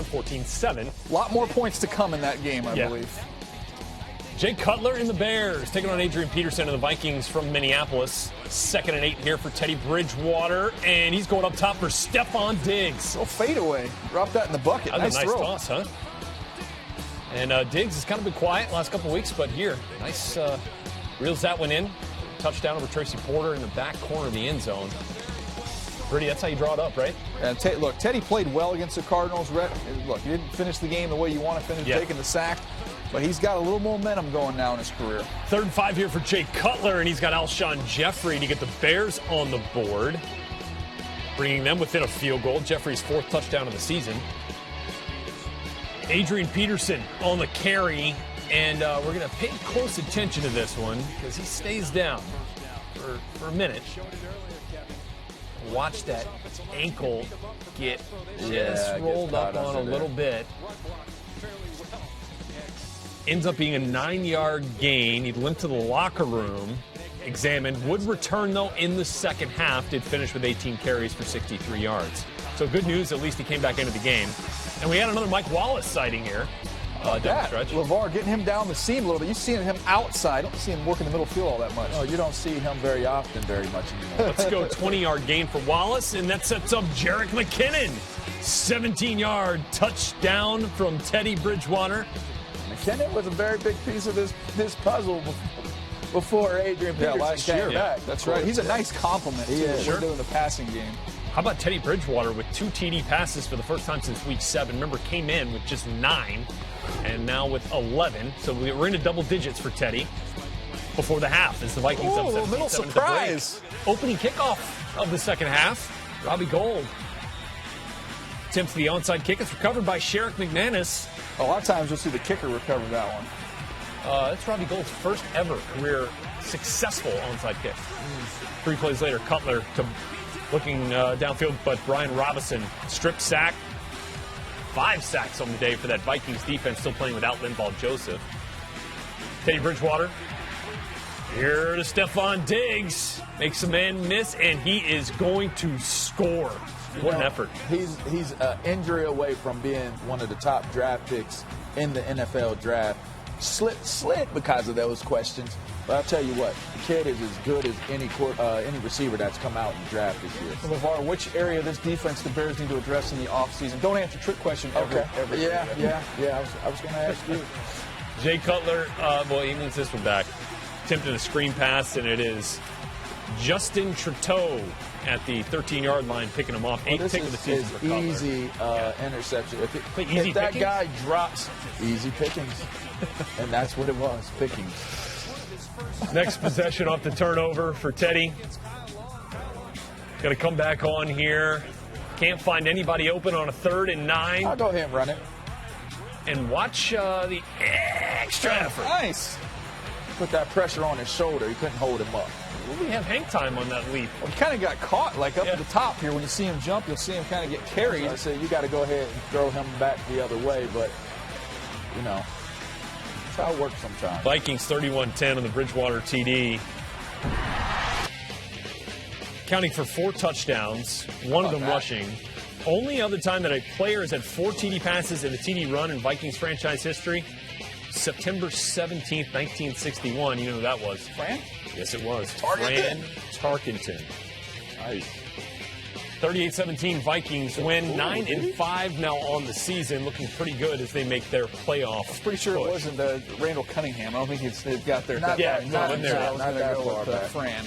14-7. A lot more points to come in that game, I believe. Jay Cutler and the Bears taking on Adrian Peterson and the Vikings from Minneapolis. 2nd and 8 here for Teddy Bridgewater, and he's going up top for Stephon Diggs. Oh, fadeaway. Drop that in the bucket. That's nice a nice throw. toss, huh? And Diggs has kind of been quiet the last couple of weeks, but here, nice reels that one in. Touchdown over Tracy Porter in the back corner of the end zone. Pretty, that's how you draw it up, right? And look, Teddy played well against the Cardinals. Look, he didn't finish the game the way you want to finish, taking the sack. But he's got a little momentum going now in his career. 3rd and 5 here for Jay Cutler, and he's got Alshon Jeffrey to get the Bears on the board, bringing them within a field goal. Jeffrey's 4th touchdown of the season. Adrian Peterson on the carry, and we're going to pay close attention to this one because he stays down for a minute. Watch that ankle get just rolled up on a little bit. Ends up being a 9-yard gain. He limped to the locker room, examined, would return, though, in the second half. Did finish with 18 carries for 63 yards. So good news, at least he came back into the game. And we had another Mike Wallace sighting here. Down the stretch. LeVar getting him down the seam a little bit. You've seen him outside. Don't see him work in the middle field all that much. Oh, you don't see him very often very much anymore. Let's go 20-yard gain for Wallace, and that sets up Jerick McKinnon. 17-yard touchdown from Teddy Bridgewater. McKinnon was a very big piece of this puzzle before Adrian Peterson last came year. back. That's right. He's a nice compliment to doing the passing game. How about Teddy Bridgewater with 2 TD passes for the first time since week 7? Remember, came in with just 9, and now with 11. So we're into double digits for Teddy before the half as the Vikings up 17-7 little surprise. Opening kickoff of the second half. Robbie Gould attempts the onside kick. It's recovered by Sherrick McManus. A lot of times you'll see the kicker recover that one. That's Robbie Gould's first ever career successful onside kick. 3 plays later, Cutler looking downfield, but Brian Robinson strip sack. 5 sacks on the day for that Vikings defense, still playing without Linval Joseph. Teddy Bridgewater. Here to Stephon Diggs. Makes a man miss, and he is going to score. What an effort. He's an injury away from being one of the top draft picks in the NFL draft. Slid because of those questions. But I'll tell you what, the kid is as good as any receiver that's come out in the draft this year. LeVar, which area of this defense the Bears need to address in the offseason? Don't answer trick question every Yeah. I was going to ask you. Jay Cutler, he needs this one back. Attempted a screen pass, and it is Justin Trudeau at the 13-yard line picking him off. 8th pick of the season for Cutler. Easy interception. Easy If that pickings? guy drops, easy pickings. And that's what it was, pickings. Next possession off the turnover for Teddy. Got to come back on here. Can't find anybody open on a 3rd and 9. I'll go ahead and run it. And watch the extra effort. Nice. Put that pressure on his shoulder. He couldn't hold him up. Well, we have hang time on that leap. Well, he kind of got caught like up at the top here. When you see him jump, you'll see him kind of get carried. So I said you got to go ahead and throw him back the other way, but, that's how it works sometimes. Vikings 31-10 on the Bridgewater TD. Counting for 4 touchdowns, one of them rushing. Only other time that a player has had 4 TD passes and a TD run in Vikings franchise history, September 17th, 1961. You know who that was? Fran? Yes, it was. Tarkenton. Fran Tarkenton. Nice. 38-17 Vikings win. 9-5 now on the season, looking pretty good as they make their playoff. Pretty sure push. it wasn't Randall Cunningham. I don't think they've got their. Not Yeah, that, not not there. that, not that far back. Fran.